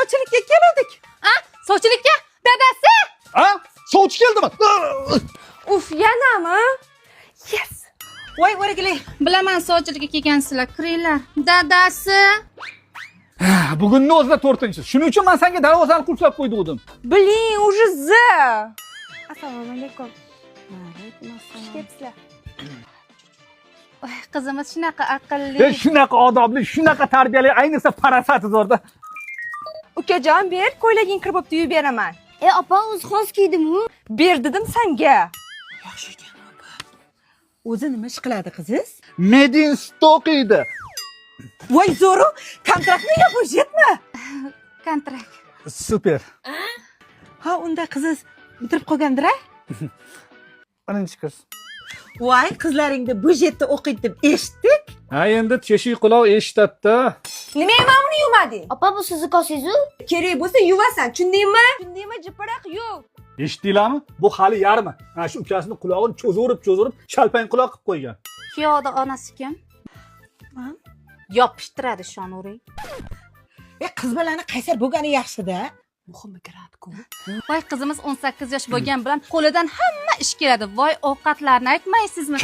sovchilikka keldik. Ha? Sovchilikka? Dadasi? Ha? Sovchi keldimi? Uf, yanami? Yes. Voy, o'rgili. Bilaman sovchilikka kelgansizlar. Kiringlar. Dadasi. Bugunning o'zida 4-chi. Shuning uchun men senga darvozani qulflab qo'ydim. Biling, уже z. Assalomu alaykum. Xush kelibsizlar. Voy, qizimiz shunaqa aqlli. Shunaqa odobli, shunaqa tarbiyali, ayniqsa parasati zo'rda. Ukajon, ber, ko'ylaging kirib bo'pti, yuvib beraman. Opa o'zi xos kiydim-ku. Ber dedim senga. Yaxshi ekan opa. O'zi nima ish qiladi qiziz? Medin stock edi. Voy zo'ru, kontrakt nega bo'shatmi? Kontrakt. Super. Ha, unda qiziz bitirib qolgandir-a? Birinchi qiz. Voy, qizlaringni budjetda o'qiydi deb eshitdik. Ha, endi teshik quloq eshitadi. Nimaga men buni yuvmading? Opa bu sizni kosingiz-ku. Kerak bo'lsa yuvasan, tushundingmi? Tushundingmi, jipiroq yuv. Eshitdinglarmi? Bu hali yarmi. Mana shu ukasini qulog'ini cho'zirib, shalpang quloq qilib qo'ygan. Kuyovda onasi kim? Yopishtiradi shonuring. Qiz bolani qaysar bo'lgani yaxshi-da. Muhimi kiradi-ku. Voy, qizimiz 18 yosh bo'lgan bilan qo'lidan hamma ish keladi. Voy, ovqatlarni aytmaysizmi?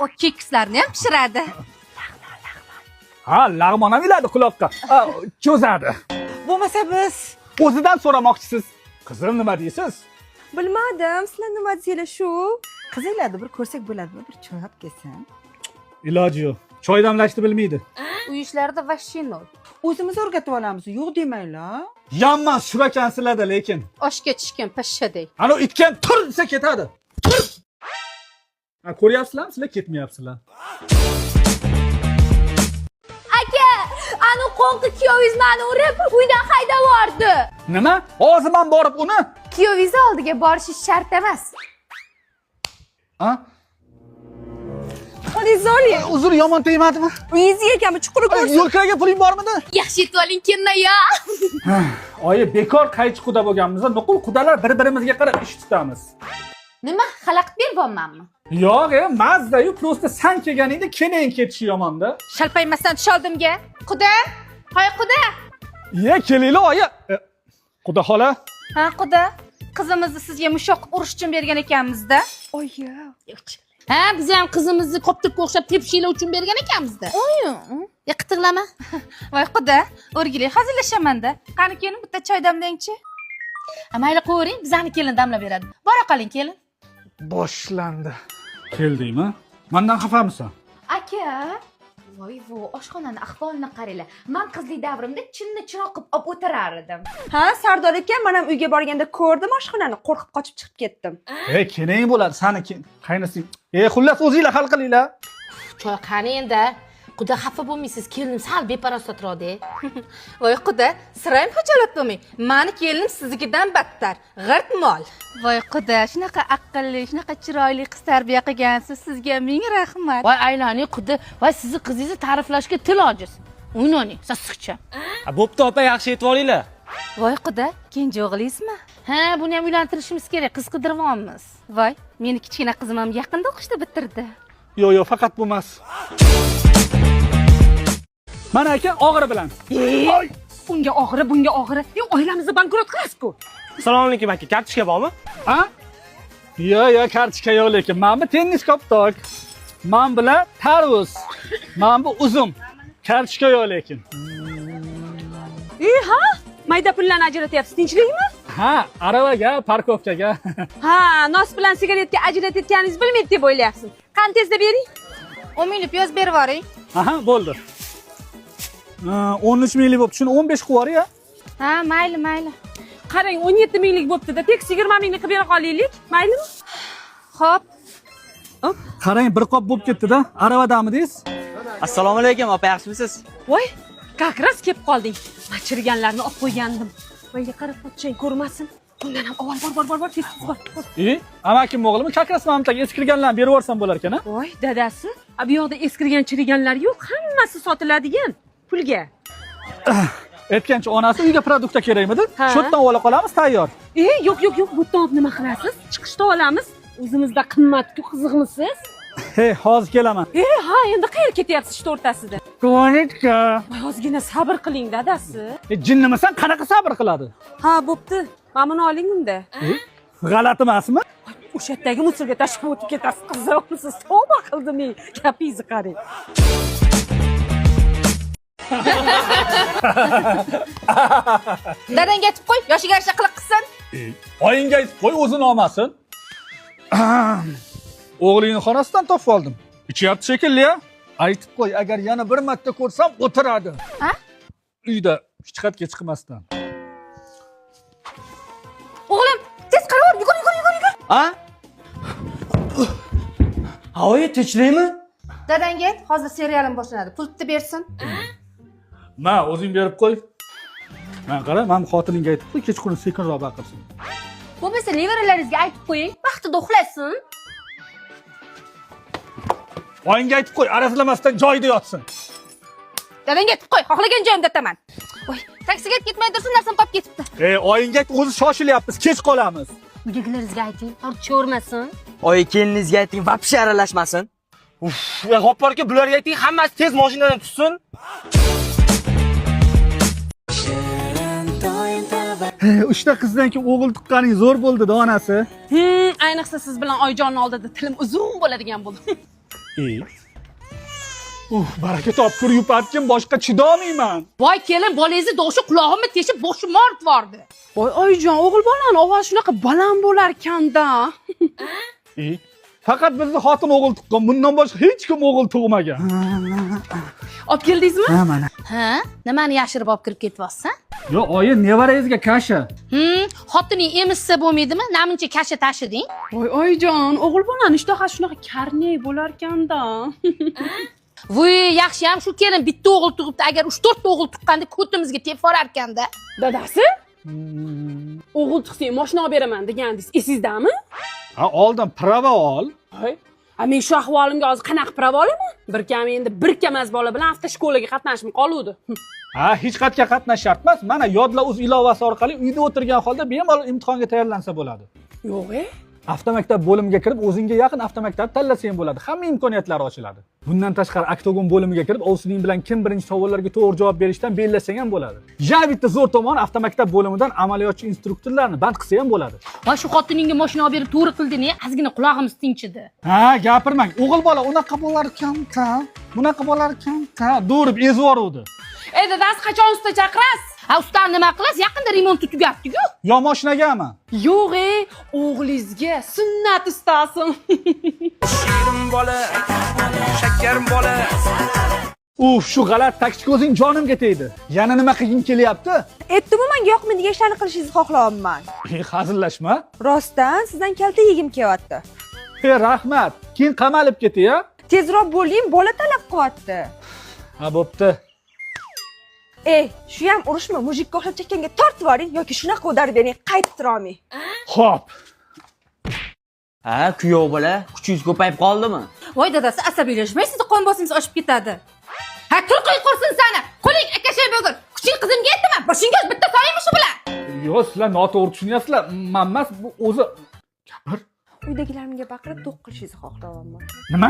O kekslarni ham pishiradi. Ha, lag'mon ham iladi quloqqa. Cho'zadi. Bo'lmasa biz O'zidan so'ramoqchisiz. Qizim nima deysiz? Bilmadim, sizlar nima deysizlar shu? qizinglarni bir ko'rsak bo'ladimi? Bir cho'yab kelsan. Iloji yo'q. Choy damlashni bilmaydi. Uy ishlarida vashshin nol. O'zimiz o'rgatib olamiz. Yo'q demanglar. Yammas shurakansizlarda lekin. Oshga tushgan pashshaday. Ana itgan tur desa ketadi. Tur. Ha, ko'ryapsizlarmi? Sizlar ketmayapsizlar. Aka, ani qo'nqi kuyovingiz meni urib, uydan haydab yubordi. Nima? Hozir men borib uni. Kuyovingiz oldiga borishingiz shart emas. Ha? Qo'lingizni oling. Uzr, yomon tegmadimi? Uyingizni ekanmi, chuqur ko'rsin. Yo'lkaga puling bormidi? Yaxshi yetib oling kennoya. Oyi, bekor qaychi quda bo'lganmiz. Nuqul qudalar bir-birimizga qarab ish tutamiz. Nima, xalaqit beribmanmi? Yo'q, mazda-yu, prosta san kelganingda keyin ketishi yomonda. Shalpaymasdan tusholdimga. Quda? Hoy quda. Ye, kelinglar, oyi. Quda xola. Ha, quda. Qizimizni sizga mushoq urish uchun bergan ekanmiz-da. Oyi. Ha, biz ham qizimizni koptirga o'xshab tepishinglar uchun bergan ekanmiz-da. Ya qitig'lama. Voy quda, o'rgili hazillashamanda. Qani kelin bitta choy damlang-chi. Mayli qo'ying, bizani kelin damlab beradi. Bora qoling kelin. Boshlandi. Keldingmi? Mendan xafamisan? Aka, voy vo, oshxonani ahvolini qaranglar. Men qizlik davrimda chinni chiroq qilib olib o'tirar edim. Ha, Sardor aka, men ham uyga borganda ko'rdim oshxonani, qo'rqib qochib chiqib ketdim. Keling bo'ladi, sani qaynasing. Xullas o'zinglar hal qilinglar. Choy qani endi? Quda xafa bo'lmaysiz, kelinim sal beparosatroq-da. Voy quda, sirayam xo'jalat bo'lmang. Meni kelinim siznikidan battar, g'irt mol. Voy quda, shunaqa aqlli, shunaqa chiroyli qiz tarbiya qilgansiz, sizga ming rahmat. Voy aylani quda, voy sizni qizingizni ta'riflashga til ojiz. O'ynoning, sassiqcha. Bo'pti opa, yaxshi aytib olinglar. Voy quda, kenja o'g'lingizmi? Ha, buni ham uylantirishimiz kerak, qiz qidiribamiz. Voy, meni kichkina qizim ham yaqinda o'qishda bitirdi. Yo'q, faqat bu emas. Mana aka og'iri bilan. Bunga og'iri, bunga og'iri. Oilamizni bankrot qilasiz-ku. Assalomu alaykum aka, kartochka bormi? Ha? Yo'q, kartochka yo'q lekin. Men bu tennis koptok. Men bilan tarvuz. Men bu uzum. Kartochka yo'q lekin. Ha? Mayda pullarni ajratyapsiz, tinchlikmi? Ha, aravaga, parkovkaga. Ha, nos bilan sigaretga ajratayotganingizni bilmaydi deb o'ylayapsiz. Qani tezda bering. 10 minglik piyoz berib yuboring. Aha, bo'ldi. 13 minglik bo'pti, shuni 15 qilib yuboring-a. Ha, mayli. Qarang, 17 minglik bo'pti-da, tek 20 mingni qilib bera qolaylik. Maylimi? Xo'p. Qarang, bir qop bo'lib ketdi-da. Aravadamidingiz? Assalomu alaykum opa, yaxshimisiz? Voy, kakras kelib qolding. Machirganlarni olib qo'ygandim. Voyga qarab pochchang ko'rmasin. Bundan ham avval bor, tez bor. Amakim o'g'limi kakras mamtaga eskirganlarni berib yuborsam bo'lar ekan-a? Voy, dadasi, bu yoqda eskirgan chiriganlar yo'q, hammasi sotiladigan pulga. Aytgancha onasi uyga produkta kerakmidi? Shu yerdan ola qolamiz, tayyor. Yo'q, bu yerdan olib nima qilasiz? Chiqishda olamiz. O'zimizda qimmat-ku, qiziqmisiz? He, hozir kelaman. Ha, endi qayerga ketyapsiz ishni o'rtasida? Tualetka. Voy, ozgina sabr qiling, dadasi. Jinnimisan, qanaqa sabr qiladi? Ha, bo'pti. Mana buni oling unda. G'alati emasmi? O'sha yerdagi musulga tashlab o'tib ketasiz, qizarasiz. Tavba qildim, gapingizni qarang. Dadangga aytib qo'y, yoshiga yarasha qiliq qilsin. Oyingga aytib qo'y, o'zini olmasin. O'g'lingni xonasidan topib oldim. Ichyapti shekilli, ya. Aytib qo'y, agar yana bir marta ko'rsam, o'tiradi. Ha? Uyda hech qayerga chiqmasdan. O'g'lim, tez qaraver, yugur. Ha? Oyi, tinchlikmi? Dadangga ayt, hozir serialim boshlanadi. Pulni bersin. Ma, o'zing berib qo'y. Men qara, men xotiningga aytib qo'y, kechqurun sekinroq baqirsin. Bo'lmasa nevaralaringizga aytib qo'ying, vaqtida uxlasin. Oyingga aytib qo'y, arazlamasdan joyida yotsin. Dadangga aytib qo'y, xohlagan joyimda yotaman. Voy, taksiga ketmay tursin, narsam qolib ketibdi. Oyingga ayt, o'zi shoshilyapmiz, kech qolamiz. Uydagilaringizga ayting, cho'rmasin. Oyi, keliningizga ayting, vapshe aralashmasin. Uf, g'opparga bularga ayting, hammasi tez mashinadan tushsin. Uchta qizdan keyin o'g'il tuqqaning zo'r bo'ldi, donasi. Ayniqsa siz bilan Oyjonni oldida tilim uzun bo'ladigan bo'ldi. Baraka topkur yupatkim, boshqa chidolmayman. Voy kelin, bolangizni doshi qulog'imni teshib boshim og'rib bordi. Voy Oyjon, o'g'il bolani ovozi shunaqa baland bo'lar ekanda. Faqat bizni xotin o'g'il tuqqan, bundan boshqa hech kim o'g'il tug'magan. Olib keldingizmi? Ha, mana. Ha? Nimani yashirib olib kirib ketyapsan? Yo, oyi, nevarangizga kasha. Xotining emizsa bo'lmaydimi? Namuncha kasha tashiding? Voy Oyjon, o'g'il bolani ishtahasi shunaqa karney bo'lar ekanda. Voy, yaxshi ham shu kelin bitta o'g'il tug'ibdi, agar 3-4 ta o'g'il tuqqanda ko'timizga tep borar ekanda. Dadasi? O'g'il tug'sang mashina olib beraman degandingiz, esizdami? Ha, oldin prava ol. Hoy. Men shu ahvolimga hozir qanaqa prava olaman? Bir kam endi bir kamaz bola bilan avtoshkolaga qatnashim qoluvdi. Ha, hech qayerga qatnash shart emas. Mana Yodla uz ilovasi orqali uyda o'tirgan holda bemalol imtihonga tayyorlansa bo'ladi. Yo'q-e. Avtomaktab bo'limiga kirib, o'zingga yaqin avtomaktabni tanlasang bo'ladi. Hamma imkoniyatlari ochiladi. Bundan tashqari oktagon bo'limiga kirib, ovsining bilan kim birinchi savollarga to'g'ri javob berishdan bellasang ham bo'ladi. Yana bitta zo'r tomoni, avtomaktab bo'limidan amaliyotchi instruktorlarni band qilsa ham bo'ladi. Voy, shu xotiningga mashina olib berib to'g'ri qilding-a, ozgina qulog'imiz tinchidi. Ha, gapirmang. O'g'il bola unaqa bo'lar ekan-ta. Bunaqa bo'lar ekan-ta. Do'rib ezib yoruvdi. Dadasi qachon usta chaqirasiz? Ha, ustani nima qilasiz? Yaqinda remont tugabdi-ku. Yo mashinagami? Yo'q-e, o'g'lingizga sunnat ustasi. Shirin bola, shakarim bola. Shu g'alat taksi ko'zing jonimga tegdi. Yana nima qilging kelyapti? Aytdim-ku, menga yoqmaydigan ishlarni qilishingizni xohlayapman. Hazillashma. Rostdan sizdan kalta yegim kelyapti. Rahmat. Keyin qamalib keti-ya. Tezroq bo'ling, bola talab qilyapti. Ha, bo'pti. Shu ham urushmi? Mujikka o'xshab chekkanga tortib yuboring yoki shunaqa o'darib bering, qaytib turolmay. Xo'p. Ha, kuyov bola, kuchingiz ko'payib qoldimi? Voy dadasi, asabiylashmaysiz, qon bosimingiz oshib ketadi. Ha, turqiy qursin sani. Qo'ling akashay bo'lgur. Kuching qizimga aytdim, boshingiz bitta soyimi shu bilan. Yo, sizlar noto'g'ri tushunyapsizlar. Men emas, bu o'zi gapir. Uydagilarimga baqirib to'q qilishingizni xohlayapman. Nima?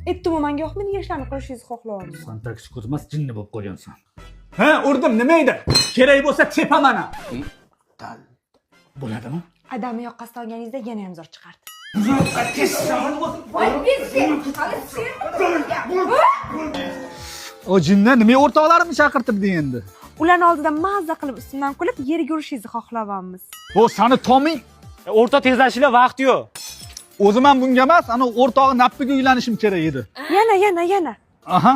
Aytdim-ku, menga yoqmaydigan ishlarni qilishingizni xohlayapman. Sen taksi ko'zmas jinni bo'lib qolgansan. Ha, urdim, nima edi? Kerak bo'lsa tepaman. Bo'ladimi? Adamni yoqqasidan olganingizda yana ham zo'r chiqardi. O jinni nima o'rtoqlarimni chaqirtirdi endi? Ularni oldida mazza qilib ustimdan kulib, yerga urishingizni xohlayapmiz. Sani toming. O'rta tezlashishga vaqt yo'q. O'zim ham bunga emas, ana o'rtog'i Nappiga uylanishim kerak edi. Yana. Aha.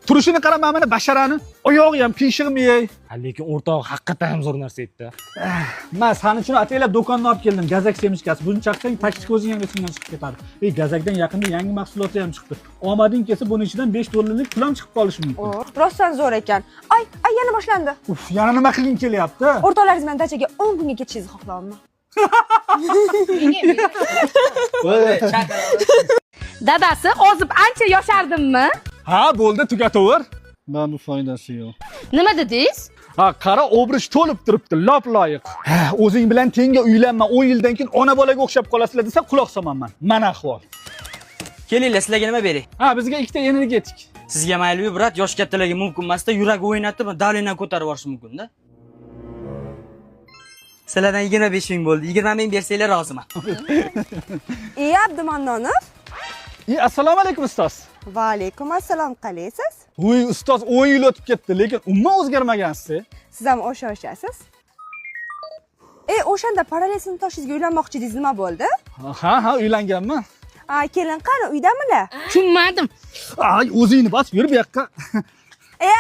Turishini qaraman, mana basharani. Oyog'i ham pishig'may. Lekin o'rtoq haqiqatan ham zo'r narsa aytdi. Men sani uchun ataylab do'kondan olib keldim. Gazak semishkasi. Buni chaqsang, taksi ko'zing ham esimdan chiqib ketadi. Gazakdan yaqinda yangi mahsulotlar ham chiqdi. Omading kelsa, buning ichidan $5 pul ham chiqib qolishi mumkin. Rostdan zo'r ekan. Ay, yana boshlandi. Yana nima qilging kelyapti? O'rtoqlaringiz bilan dachaga 10 kunga ketishingizni xohlayapman. Dadasi, ozib ancha yoshardimmi? Ha, bo'ldi, tugataver. Men bu foydasi yo'q. Nima dedingiz? Ha, qara, obrish to'lib turibdi, lop loyiq. Ha, o'zing bilan tenga uylanma, 10 yildan keyin ona bolaga o'xshab qolasizlar desa, quloq somaman. Mana ahvol. Kelinglar, sizlarga nima beray? Ha, bizga ikkita energetik. Sizga mayli-yu, brat, yosh kattalarga mumkin emas-da, yuragi o'ynatib, davlendan ko'tarib yuborish mumkin-da. Sizlardan 25 ming bo'ldi. 20 ming bersanglar roziman. Abdumannonov. Assalomu alaykum ustoz. Va alaykum assalom, qalaysiz? Voy, ustoz 10 yil o'tib ketdi, lekin umuman o'zgarmagansiz. Siz ham o'xshaysiz. O'shanda parallel sinfdoshingizga uylanmoqchi edingiz, nima bo'ldi? Ha, uylanganman. Kelin qani, uydamilar? Tushunmadim. Ay, o'zingni bos, yur bu yoqqa.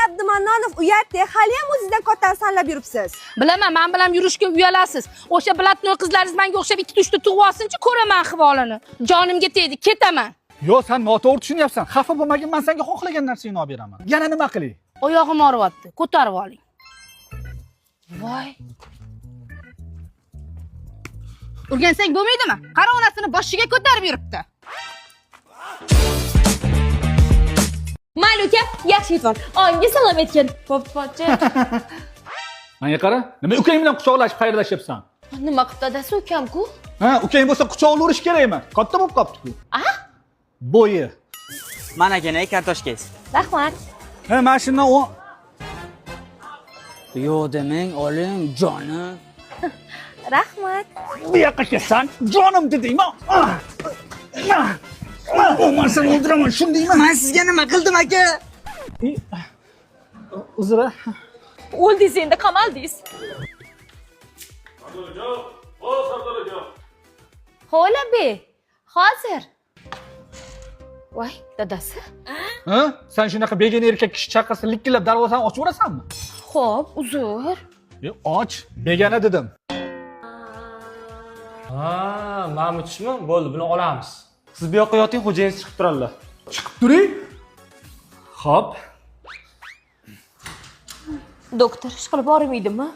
Abdumannonov, uyatda, hali ham o'zingizdan kattani sanlab yuribsiz. Bilaman, men bilan yurishga uyalasiz. O'sha bilatnoy qizlaringiz menga o'xshab 2-3 ta tug'ib olsin-chi, ko'raman ahvolini. Jonimga tegdi, ketaman. Yo, sen noto'g'ri tushunyapsan. Xafa bo'lmagin, men senga xohlagan narsangni olib beraman. Yana nima qilay? Oyog'im og'riyapti. Ko'tarib oling. Voy. O'rgansang bo'lmaydimi? Qara onasini boshiga ko'tarib yuribdi. Mayli uka, yaxshi yetib ol. Oyimga salom aytgin. Poppocha. Menga qara, nima ukang bilan quchoqlashib xayrlashyapsan? Nima qilib dadasi ukam-ku? Ha, ukang bo'lsa quchoqlaverish kerakmi? Katta bo'lib qopti-ku. Bo'yi. Mana kenay kartoshkangiz. Rahmat. Ha, mashindan Yo demang, oling, jonim. Rahmat. bu yoqqa kelsan, jonim dedingmi? Men seni o'ldiraman, shundaymi? Men sizga nima qildim aka? Uzra. O'ldingiz endi, qamaldingiz. Xo'labi, hozir. Voy, dadasi. Ha? Sen shunaqa begona erkak kishi chaqirsa likkillab darvozani ochib o'rasanmi? Xo'p, uzr. Och, begona dedim. Ha, Mahmudchimi? Bo'ldi, buni olamiz. Siz bu yoqqa yoting, xo'jayingiz chiqib turadilar. Chiqib turing. Xo'p. Doktor, ish qilib bormaydimi?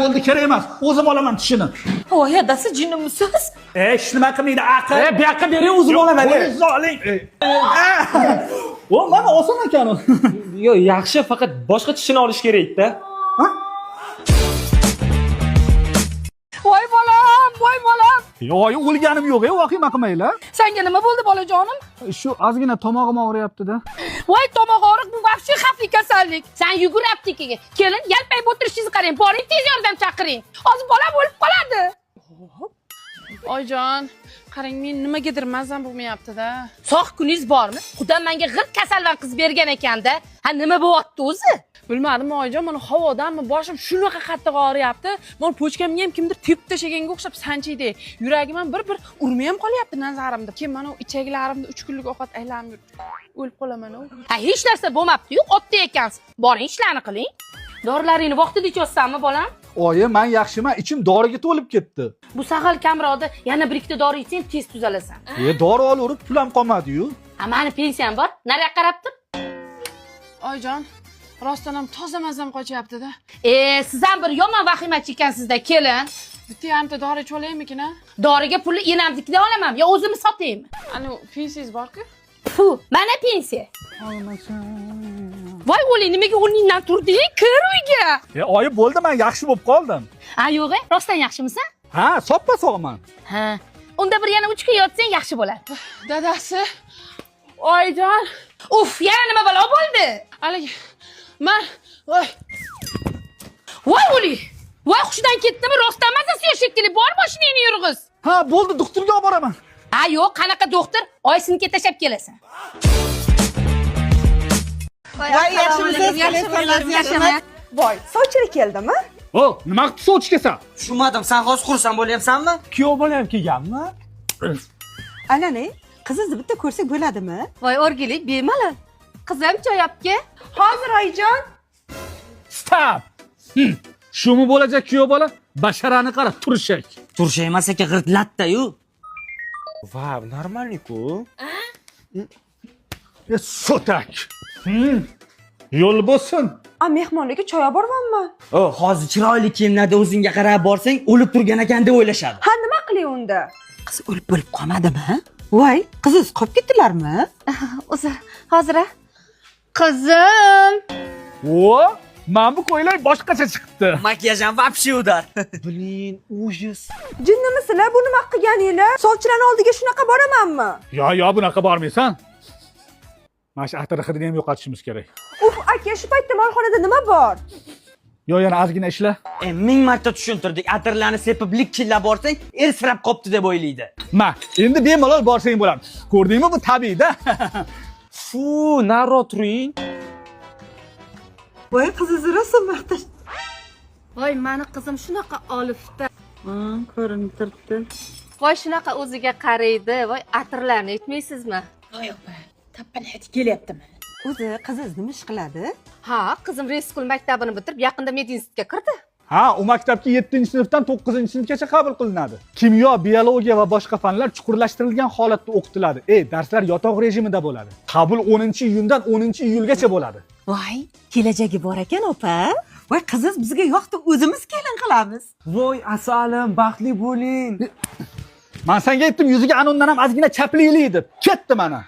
Bo'ldi, kerak emas. O'zim olaman tishini. Voy, dadasi jinnimisiz? Hech nima qilmaydi, aql. Bu yoqqa bering, o'zim olaman. Zoling. O, mana oson ekan u. Yo, yaxshi, faqat boshqa tishini olish kerak-da. Voy bolam, voy bolam. Yo'q, o'lganim yo'q, vahima qilmanglar. Senga nima bo'ldi bolajonim? Shu ozgina tomog'im og'riyapti-da. Voy tomoq og'riq, bu vahshiy xavfli kasallik. Sen yugur aptekaga. Kelin, yalpayib o'tirishingizni qarang. Boring, tez yordam chaqiring. Hozir bolam o'lib qoladi. Oyjon, qarang, men nimagadir mazam bo'lmayapti-da. Sog' kuningiz bormi? Xudo menga g'irt kasaldan qiz bergan ekanda. Ha, nima bo'lyapti o'zi? Bilmadim oyjon, mana havodanmi boshim shunaqa qattiq og'riyapti. Men pochkamga ham kimdir tepib tashlaganga o'xshab sanchiydi. Yuragim ham bir urmay ham qolyapti nazarimda. Keyin mana ichaklarimda 3 kunlik ovqat aylanib yuribdi. O'lib qolaman-ku. Ha, hech narsa bo'lmabdi-yu, oddiy ekansiz. Boring, ishlarni qiling. Dorilaringni vaqtida ichyosanmi, bolam? Oyi, men yaxshiman, ichim doriga to'lib ketdi. Bu sahal kamroqda yana bir ikkita dori ichsang tez tuzalasan. Dori olaverib pulam qolmadi-yu. Ha, meni pensiyam bor. Nariyoqqa qarab tur. Oyjon, rostdan ham toza mazam qochyapti-da. Siz ham bir yomon vahimachi ekansiz-da, kelin. Bitta yarimta dori ichib olaymikin-a? Doriga pulni enamnikidan olaman, yo o'zimni sotaymi? Ana pensiyangiz bor-ku? Fu, mana pensiya. Voy o'ling, nimaga o'rningdan turding? Kir uyga. Oyi, bo'ldi, men yaxshi bo'lib qoldim. Ha, yo'q, rostdan yaxshimisan? Ha, soppa sog'man. Ha. Unda bir yana 3 kun yotsang yaxshi bo'ladi. Dadasi. Oyjon. Uf, yana nima balo bo'ldi? Haligi men voy o'ling. Voy hushidan ketdimi? Rostdan mazasi yo'q shekilli. Bor mashinangni yurg'iz. Ha, bo'ldi, doktorga olib boraman. Ha, yo'q, qanaqa doktor? Oysiniga tashab kelasan. Voy, yaxshimisiz? Voy, sovchilik keldimi? Nima qilib sovchi kelsan? Tushunmadim, sen hozir xursand bo'lyapsanmi? Kuyov bola ham kelganmi? Anani, qizingizni bitta ko'rsak bo'ladimi? Voy, o'rgilik bemalol. Qizim choyapga. Hozir oyijon. Stop. Shumi bo'lajak kuyov bola? Basharani qara, turshak. Turshak emas aka, g'irt latta-yu. Va, normalniku. Sotak. Yo'l bo'lsin. Mehmonlarga choy olib bormanman. Hozir chiroyli kiyimlarda o'zingga qarab borsang, o'lib turgan ekan deb o'ylashadi. Ha, nima qilay unda? Qiz o'lib bo'lib qolmadimi? Voy, qizingiz qolib ketdilarmi? Uzr, hozir. Qizim. O, Mana bu ko'ylak boshqacha chiqibdi. Makiyaj ham вообще udar. Blin, ужас. Jinnimisizlar, bu nima qilganinglar? Sovchilarning oldiga shunaqa boramanmi? Yo, bunaqa bormaysan. Mana shu atir hidini ham yo'qotishimiz kerak. Uf, aka, shu paytda molxonada nima bor? Yo, yana ozgina ishla. 1000 marta tushuntirdik. Atirlarni sepib likchillab borsang, ersirab qopti deb o'ylaydi. Ma, endi bemalol borsang bo'ladi. Ko'rdingmi, bu tabiiyda. Fu, naro turing. voy qizingiz rosa maqtash. voy mani qizim shunaqa olifta, Ko'rinib turibdi. voy shunaqa o'ziga qaraydi, voy atirlarni aytmaysizmi? voy opa, tappan hidi kelyaptimi? O'zi qizingiz nima ish qiladi? Ha, qizim Reskul maktabini bitirib yaqinda medinstitutga kirdi. Ha, u maktabga 7-sinfdan 9-sinfgacha qabul qilinadi. Kimyo, biologiya va boshqa fanlar chuqurlashtirilgan holatda o'qitiladi. Darslar yotoq rejimida bo'ladi. Qabul 10-iyundan 10-iyulgacha bo'ladi. voy kelajagi bor ekan opa. voy qizingiz bizga yoqdi, o'zimiz kelin qilamiz. Voy asalim, baxtli bo'ling. Men senga aytdim, yuziga anundan ham ozgina chaplaylik deb. Ketdi mana.